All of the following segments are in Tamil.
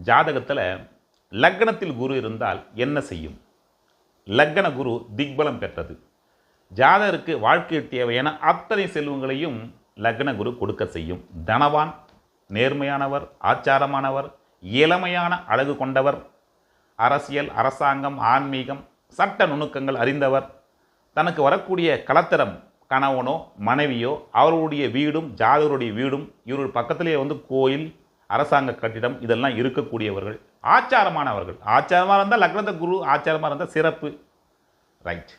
ஜாதகத்தில் லக்னத்தில் குரு இருந்தால் என்ன செய்யும்? லக்ன குரு திக்பலம் பெற்றது. ஜாதகருக்கு வாழ்க்கையில் தேவையான அத்தனை செல்வங்களையும் லக்ன குரு கொடுக்க செய்யும். தனவான், நேர்மையானவர், ஆச்சாரமானவர், இளமையான அழகு கொண்டவர், அரசியல், அரசாங்கம், ஆன்மீகம், சட்ட நுணுக்கங்கள் அறிந்தவர், தனக்கு வரக்கூடிய கலத்திரம் கணவனோ மனைவியோ அவருடைய வீடும் ஜாதகருடைய வீடும் இவர்கள் பக்கத்திலே கோயில், அரசாங்க கட்டிடம் இதெல்லாம் இருக்கக்கூடியவர்கள், ஆச்சாரமானவர்கள். ஆச்சாரமாக இருந்தால் லக்னத்தை குரு ஆச்சாரமாக இருந்தால் சிறப்பு. ரைட்.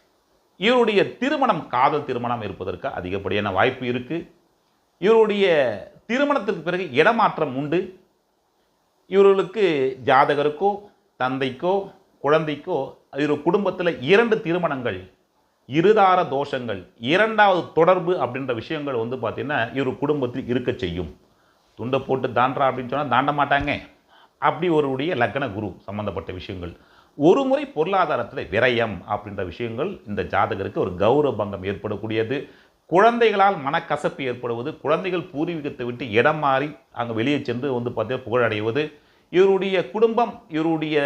இவருடைய திருமணம் காதல் திருமணம் இருப்பதற்கு அதிகப்படியான வாய்ப்பு இருக்குது. இவருடைய திருமணத்திற்கு பிறகு இடமாற்றம் உண்டு. இவர்களுக்கு ஜாதகருக்கோ தந்தைக்கோ குழந்தைக்கோ இவர் குடும்பத்தில் 2 திருமணங்கள், இருதார தோஷங்கள், 2வது தொடர்பு அப்படின்ற விஷயங்கள் பார்த்தீங்கன்னா இவர் குடும்பத்தில் இருக்க செய்யும். துண்டை போட்டு தாண்டா அப்படின்னு சொன்னால் தாண்ட மாட்டாங்க. அப்படி ஒருடைய லக்ன குரு சம்பந்தப்பட்ட விஷயங்கள். ஒரு முறை பொருளாதாரத்தில் விரயம் அப்படின்ற விஷயங்கள் இந்த ஜாதகருக்கு ஒரு கௌரவ பங்கம் ஏற்படக்கூடியது. குழந்தைகளால் மனக்கசப்பு ஏற்படுவது, குழந்தைகள் பூர்வீகத்தை விட்டு இடம் மாறி அங்கே வெளியே சென்று பார்த்தீங்கன்னா புகழடைவது, இவருடைய குடும்பம் இவருடைய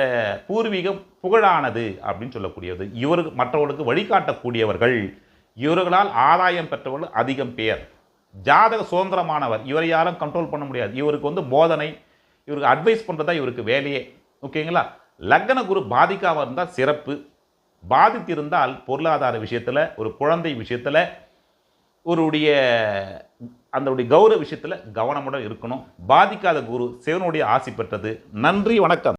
பூர்வீகம் புகழானது அப்படின்னு சொல்லக்கூடியது. இவருக்கு மற்றவர்களுக்கு வழிகாட்டக்கூடியவர்கள், இவர்களால் ஆதாயம் பெற்றவர்கள் அதிகம் பேர். ஜாதக சுதந்திரமானவர், இவரை யாரும் கண்ட்ரோல் பண்ண முடியாது. இவருக்கு போதனை, இவருக்கு அட்வைஸ் பண்ணுறதா இவருக்கு வேலையே. ஓகேங்களா? லக்ன குரு பாதிக்காமல் இருந்தால் சிறப்பு. பாதித்திருந்தால் பொருளாதார விஷயத்தில், ஒரு குழந்தை விஷயத்தில், ஒருடைய அந்த கௌரவ விஷயத்தில் கவனமுடன் இருக்கணும். பாதிக்காத குரு சிவனுடைய ஆசி பெற்றது. நன்றி, வணக்கம்.